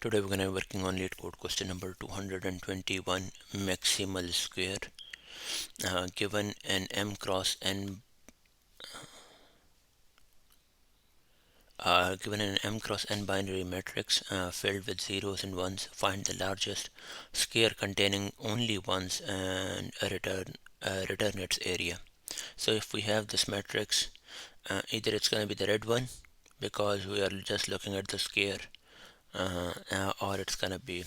Today we're going to be working on Leetcode question number 221, maximal square. Given an m cross n binary matrix filled with zeros and ones, find the largest square containing only ones and return its area. So if we have this matrix, either it's going to be the red one because we are just looking at the square, or it's going to be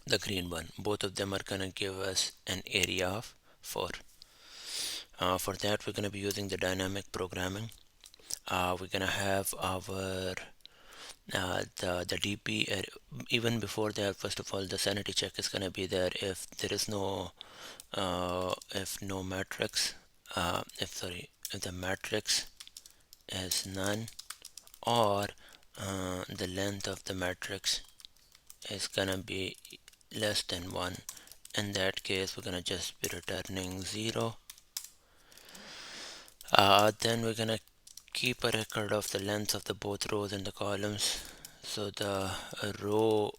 the green one. Both of them are going to give us an area of 4. For that we're going to be using the dynamic programming. We're going to have our the DP. Even before that, first of all, the sanity check is going to be there. If there is no if no matrix, if the matrix is none, or the length of the matrix is gonna be less than 1. In that case, we're gonna just be returning 0. Then we're gonna keep a record of the length of the both rows and the columns. So the rows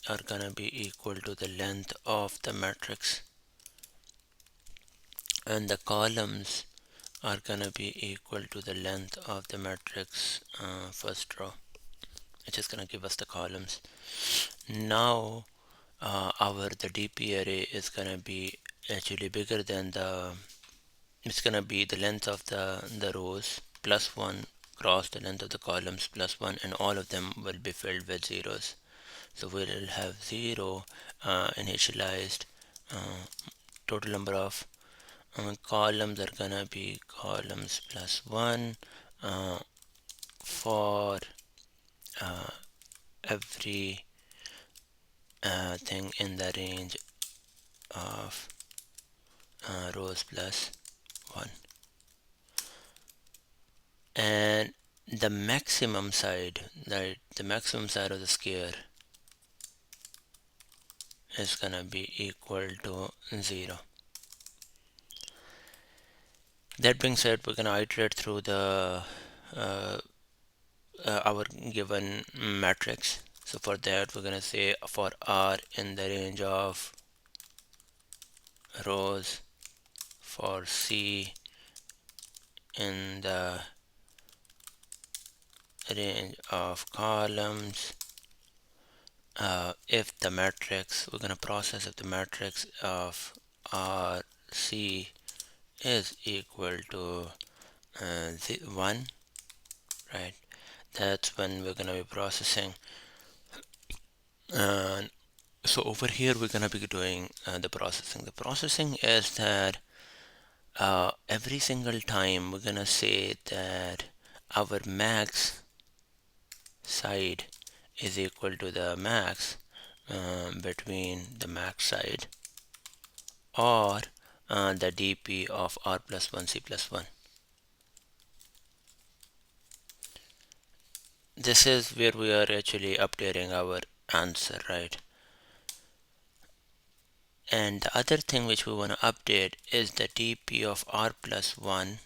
are gonna be equal to the length of the matrix, and the columns are gonna be equal to the length of the matrix first row, which is gonna give us the columns. Now the DP array is gonna be actually bigger than it's gonna be the length of the rows plus 1 cross the length of the columns plus 1, and all of them will be filled with zeros. So we'll have 0 initialized. Total number of columns are gonna be columns plus 1 for every thing in the range of rows plus 1. And the maximum side, the maximum side of the square is gonna be equal to 0. That being said, we're gonna iterate through the our given matrix. So for that, we're gonna say for R in the range of rows, for C in the range of columns, if the matrix, we're going to process if the matrix of RC is equal to 1, right? That's when we're going to be processing. So over here we're going to be doing the processing. The processing is that every single time we're going to say that our max side is equal to the max between the max side or the dp of r plus 1 c plus 1. This is where we are actually updating our answer, right? And the other thing which we want to update is the dp of r plus 1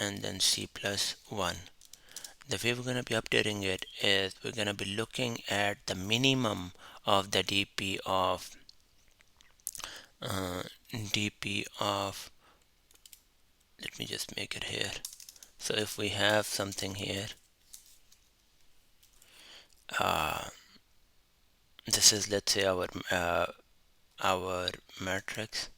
and then c plus 1. The way we're going to be updating it is we're going to be looking at the minimum of the dp of let me just make it here. So if we have something here, this is, let's say, our matrix,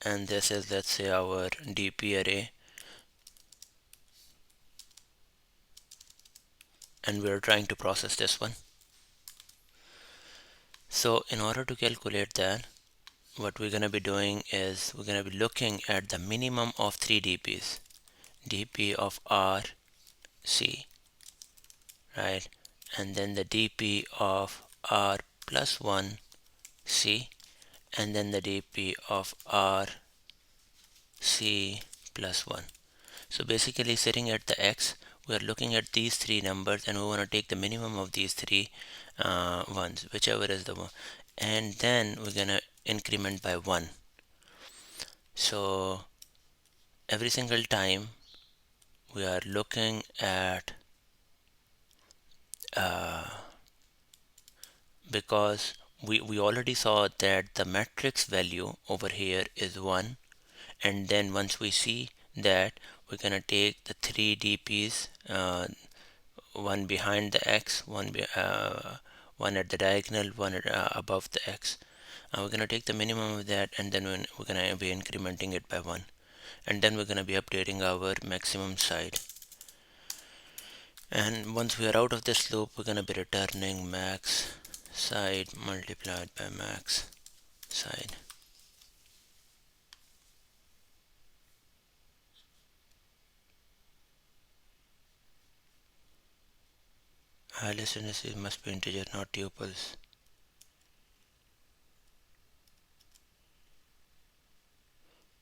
and this is, let's say, our DP array, and we're trying to process this one. So in order to calculate that, what we're going to be doing is we're going to be looking at the minimum of 3 DPs, DP of R, C, right? And then the DP of R plus 1, C, and then the DP of R, C plus 1. So basically, sitting at the X, we are looking at these 3 numbers and we want to take the minimum of these 3 ones, whichever is the one, and then we're gonna increment by 1. So every single time we are looking at because we already saw that the matrix value over here is 1, and then once we see that, we're gonna take the three DPs, one behind the X, one at the diagonal, one above the X. We're gonna take the minimum of that, and then we're gonna be incrementing it by 1, and then we're gonna be updating our maximum side. And once we are out of this loop, we're gonna be returning max side multiplied by max side. Listen, this must be integer, not tuples.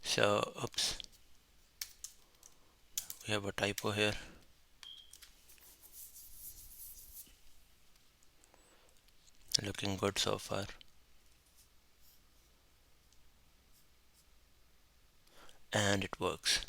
So, oops, we have a typo here. Looking good so far. And it works.